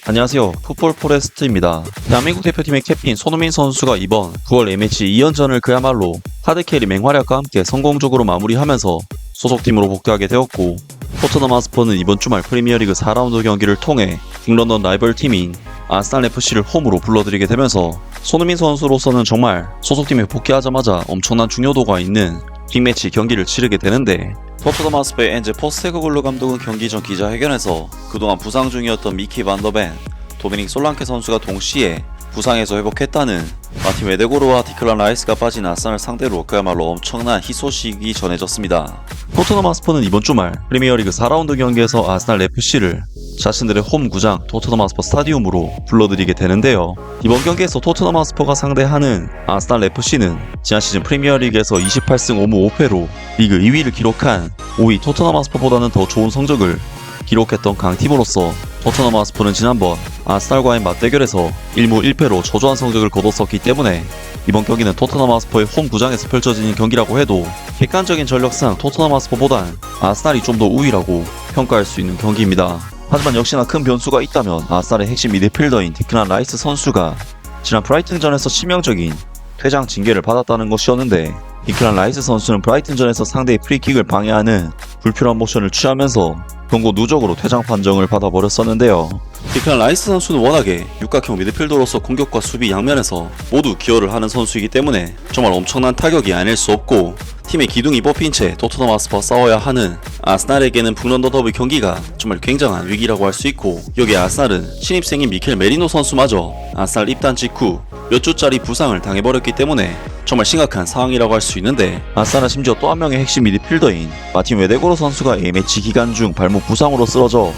안녕하세요. 풋볼 포레스트입니다. 대한민국 대표팀의 캡틴 손흥민 선수가 이번 9월 A매치 2연전을 그야말로 하드캐리 맹활약과 함께 성공적으로 마무리하면서 소속팀으로 복귀하게 되었고, 토트넘 하스퍼는 이번 주말 프리미어리그 4라운드 경기를 통해 빅런던 라이벌 팀인 아스날 FC를 홈으로 불러들이게 되면서 손흥민 선수로서는 정말 소속팀에 복귀하자마자 엄청난 중요도가 있는 빅매치 경기를 치르게 되는데, 토트넘 하스퍼의 엔제 포스테코글루 감독은 경기 전 기자회견에서 그동안 부상 중이었던 미키 반더벤, 도미닉 솔랑케 선수가 동시에 부상에서 회복했다는 마틴 웨데고르와 디클란 라이스가 빠진 아스날 상대로 그야말로 엄청난 희소식이 전해졌습니다. 토트넘 하스퍼는 이번 주말 프리미어리그 4라운드 경기에서 아스날 FC를 자신들의 홈 구장 토트넘 하스퍼 스타디움으로 불러들이게 되는데요. 이번 경기에서 토트넘 하스퍼가 상대하는 아스날 FC는 지난 시즌 프리미어리그에서 28승 5무 5패로 리그 2위를 기록한 5위 토트넘 하스퍼보다는 더 좋은 성적을 기록했던 강팀으로서 토트넘 하스퍼는 지난번 아스날과의 맞대결에서 1무 1패로 저조한 성적을 거뒀었기 때문에 이번 경기는 토트넘 하스퍼의 홈 구장에서 펼쳐지는 경기라고 해도 객관적인 전력상 토트넘 하스퍼보단 아스날이 좀 더 우위라고 평가할 수 있는 경기입니다. 하지만 역시나 큰 변수가 있다면 아스날의 핵심 미드필더인 디클란 라이스 선수가 지난 브라이튼전에서 치명적인 퇴장 징계를 받았다는 것이었는데, 디클란 라이스 선수는 브라이튼전에서 상대의 프리킥을 방해하는 불필요한 모션을 취하면서 경고 누적으로 퇴장 판정을 받아버렸었는데요. 디클란 라이스 선수는 워낙에 육각형 미드필더로서 공격과 수비 양면에서 모두 기여를 하는 선수이기 때문에 정말 엄청난 타격이 아닐 수 없고, 팀의 기둥이 뽑힌 채 토트넘 하스퍼와 싸워야 하는 아스날에게는 북런던 더비 경기가 정말 굉장한 위기라고 할 수 있고, 여기에 아스날은 신입생인 미켈 메리노 선수마저 아스날 입단 직후 몇 주짜리 부상을 당해버렸기 때문에 정말 심각한 상황이라고 할 수 있는데, 아스날은 심지어 또 한 명의 핵심 미드필더인 마틴 웨데고르 선수가 A매치 기간 중 발목 부상으로 쓰러져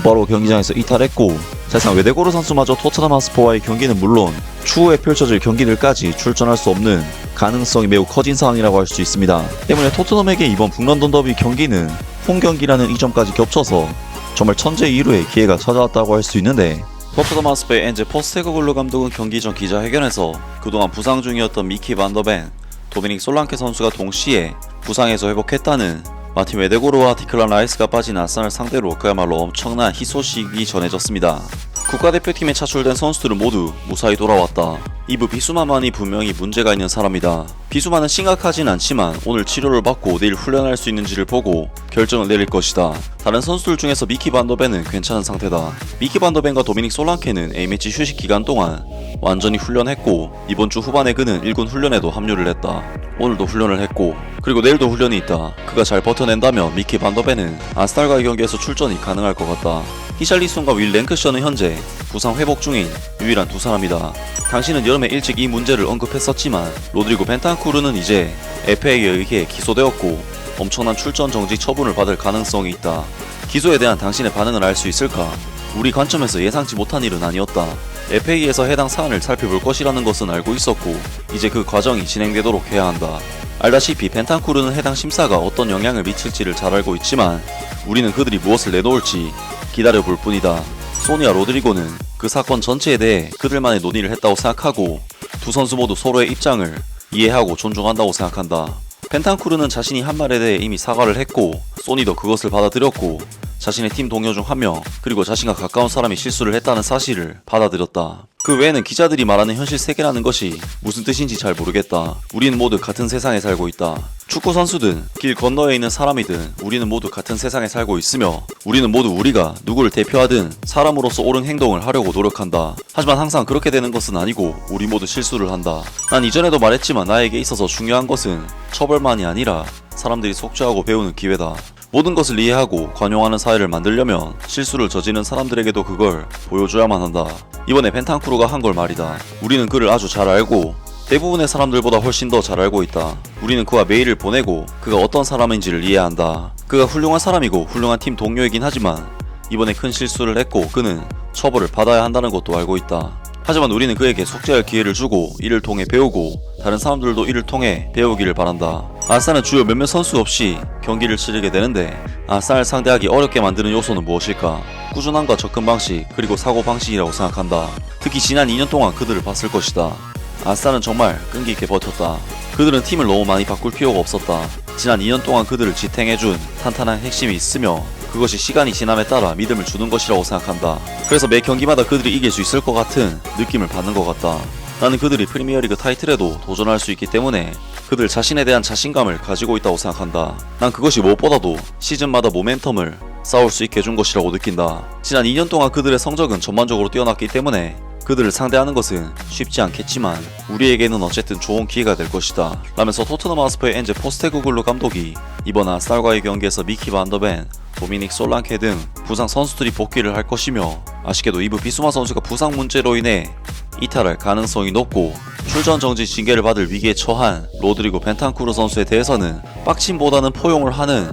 바로 경기장에서 이탈했고, 사실상 웨데고르 선수마저 토트넘 하스퍼와의 경기는 물론 추후에 펼쳐질 경기들까지 출전할 수 없는 가능성이 매우 커진 상황이라고 할 수 있습니다. 때문에 토트넘에게 이번 북런던 더비 경기는 홈 경기라는 이 점까지 겹쳐서 정말 천재이루의 기회가 찾아왔다고 할 수 있는데, 토트넘 하스퍼의 엔제 포스테코글루 감독은 경기 전 기자회견에서 그동안 부상 중이었던 미키 반더벤, 도미닉 솔랑케 선수가 동시에 부상에서 회복했다는 마틴 웨데고르와 디클란 라이스가 빠진 아스날 상대로 그야말로 엄청난 희소식이 전해졌습니다. 국가대표팀에 차출된 선수들은 모두 무사히 돌아왔다. 이브 비수마만이 분명히 문제가 있는 사람이다. 비수마는 심각하진 않지만 오늘 치료를 받고 내일 훈련할 수 있는지를 보고 결정을 내릴 것이다. 다른 선수들 중에서 미키 반더벤은 괜찮은 상태다. 미키 반더벤과 도미닉 솔랑케는 A매치 휴식 기간 동안 완전히 훈련했고, 이번 주 후반에 그는 1군 훈련에도 합류를 했다. 오늘도 훈련을 했고, 그리고 내일도 훈련이 있다. 그가 잘 버텨낸다면 미키 반더벤은 아스날과의 경기에서 출전이 가능할 것 같다. 히샬리송과 윌 랭크셔는 현재 부상 회복 중인 유일한 두 사람이다. 당신은 여름에 일찍 이 문제를 언급했었지만 로드리고 벤탄쿠르는 이제 FA에 의해 기소되었고 엄청난 출전 정지 처분을 받을 가능성이 있다. 기소에 대한 당신의 반응을 알 수 있을까? 우리 관점에서 예상치 못한 일은 아니었다. FA에서 해당 사안을 살펴볼 것이라는 것은 알고 있었고, 이제 그 과정이 진행되도록 해야 한다. 알다시피 벤탄쿠르는 해당 심사가 어떤 영향을 미칠지를 잘 알고 있지만 우리는 그들이 무엇을 내놓을지 기다려볼 뿐이다. 소니와 로드리고는 그 사건 전체에 대해 그들만의 논의를 했다고 생각하고, 두 선수 모두 서로의 입장을 이해하고 존중한다고 생각한다. 벤탄쿠르는 자신이 한 말에 대해 이미 사과를 했고, 소니도 그것을 받아들였고, 자신의 팀 동료 중 한 명, 그리고 자신과 가까운 사람이 실수를 했다는 사실을 받아들였다. 그 외에는 기자들이 말하는 현실 세계라는 것이 무슨 뜻인지 잘 모르겠다. 우리는 모두 같은 세상에 살고 있다. 축구 선수든 길 건너에 있는 사람이든 우리는 모두 같은 세상에 살고 있으며, 우리는 모두 우리가 누구를 대표하든 사람으로서 옳은 행동을 하려고 노력한다. 하지만 항상 그렇게 되는 것은 아니고 우리 모두 실수를 한다. 난 이전에도 말했지만 나에게 있어서 중요한 것은 처벌만이 아니라 사람들이 속죄하고 배우는 기회다. 모든 것을 이해하고 관용하는 사회를 만들려면 실수를 저지른 사람들에게도 그걸 보여줘야만 한다. 이번에 벤탄쿠르가 한 걸 말이다. 우리는 그를 아주 잘 알고 대부분의 사람들보다 훨씬 더 잘 알고 있다. 우리는 그와 메일을 보내고 그가 어떤 사람인지를 이해한다. 그가 훌륭한 사람이고 훌륭한 팀 동료이긴 하지만 이번에 큰 실수를 했고 그는 처벌을 받아야 한다는 것도 알고 있다. 하지만 우리는 그에게 속죄할 기회를 주고 이를 통해 배우고 다른 사람들도 이를 통해 배우기를 바란다. 아스날은 주요 몇몇 선수 없이 경기를 치르게 되는데, 아스날을 상대하기 어렵게 만드는 요소는 무엇일까? 꾸준함과 접근 방식, 그리고 사고 방식이라고 생각한다. 특히 지난 2년 동안 그들을 봤을 것이다. 아스날은 정말 끈기 있게 버텼다. 그들은 팀을 너무 많이 바꿀 필요가 없었다. 지난 2년 동안 그들을 지탱해준 탄탄한 핵심이 있으며 그것이 시간이 지남에 따라 믿음을 주는 것이라고 생각한다. 그래서 매 경기마다 그들이 이길 수 있을 것 같은 느낌을 받는 것 같다. 나는 그들이 프리미어리그 타이틀에도 도전할 수 있기 때문에 그들 자신에 대한 자신감을 가지고 있다고 생각한다. 난 그것이 무엇보다도 시즌마다 모멘텀을 쌓을 수 있게 해준 것이라고 느낀다. 지난 2년 동안 그들의 성적은 전반적으로 뛰어났기 때문에 그들을 상대하는 것은 쉽지 않겠지만 우리에게는 어쨌든 좋은 기회가 될 것이다 라면서 토트넘 하스퍼의 엔제 포스테구글루 감독이 이번 아스날과의 경기에서 미키 반더벤, 도미닉 솔랑케 등 부상 선수들이 복귀를 할 것이며 아쉽게도 이브 비수마 선수가 부상 문제로 인해 이탈할 가능성이 높고 출전 정지 징계를 받을 위기에 처한 로드리고 벤탄쿠르 선수에 대해서는 빡침보다는 포용을 하는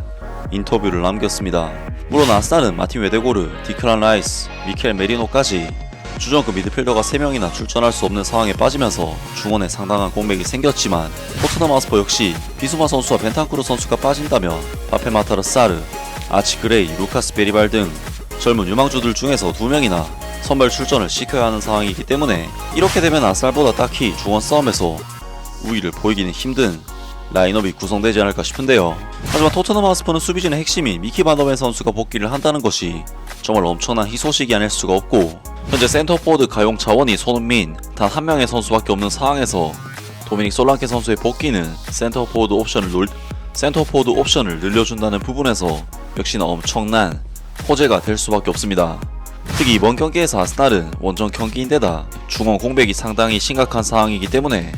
인터뷰를 남겼습니다. 물론 아스날은 마틴 웨데고르, 디클란 라이스, 미켈 메리노까지 주전급 미드필더가 3명이나 출전할 수 없는 상황에 빠지면서 중원에 상당한 공백이 생겼지만 토트넘 하스퍼 역시 비수마 선수와 벤탄쿠르 선수가 빠진다면 파페 마타르 사르, 아치 그레이, 루카스 베리발 등 젊은 유망주들 중에서 2명이나 선발 출전을 시켜야 하는 상황이기 때문에 이렇게 되면 아스날보다 딱히 중원 싸움에서 우위를 보이기는 힘든 라인업이 구성되지 않을까 싶은데요. 하지만 토트넘 하스퍼는 수비진의 핵심인 미키 반더벤 선수가 복귀를 한다는 것이 정말 엄청난 희소식이 아닐 수가 없고 현재 센터포워드 가용 자원이 손흥민 단 한 명의 선수밖에 없는 상황에서 도미닉 솔랑케 선수의 복귀는 센터포워드 옵션을 늘려준다는 부분에서 역시나 엄청난 호재가 될 수밖에 없습니다. 특히 이번 경기에서 아스날은 원정 경기인데다 중원 공백이 상당히 심각한 상황이기 때문에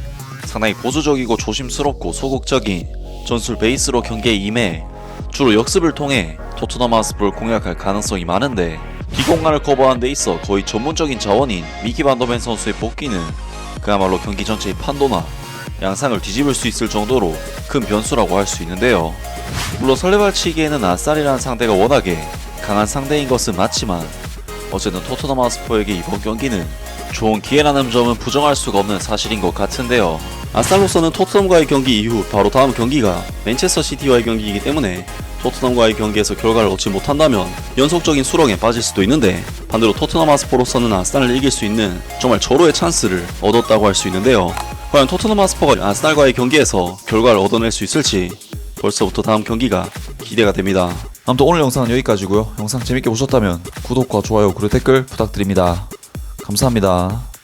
상당히 보수적이고 조심스럽고 소극적인 전술 베이스로 경기에 임해 주로 역습을 통해 토트넘 하스퍼를 공략할 가능성이 많은데 뒷공간을 커버하는 데 있어 거의 전문적인 자원인 미키 반더벤 선수의 복귀는 그야말로 경기 전체의 판도나 양상을 뒤집을 수 있을 정도로 큰 변수라고 할 수 있는데요. 물론 설레발치기에는 아스날이라는 상대가 워낙에 강한 상대인 것은 맞지만 어쨌든 토트넘 하스퍼에게 이번 경기는 좋은 기회라는 점은 부정할 수가 없는 사실인 것 같은데요. 아스날로서는 토트넘과의 경기 이후 바로 다음 경기가 맨체스터 시티와의 경기이기 때문에 토트넘과의 경기에서 결과를 얻지 못한다면 연속적인 수렁에 빠질 수도 있는데 반대로 토트넘 하스퍼로서는 아스날을 이길 수 있는 정말 절호의 찬스를 얻었다고 할 수 있는데요. 과연 토트넘 하스퍼가 아스날과의 경기에서 결과를 얻어낼 수 있을지 벌써부터 다음 경기가 기대가 됩니다. 아무튼 오늘 영상은 여기까지고요. 영상 재밌게 보셨다면 구독과 좋아요 그리고 댓글 부탁드립니다. 감사합니다.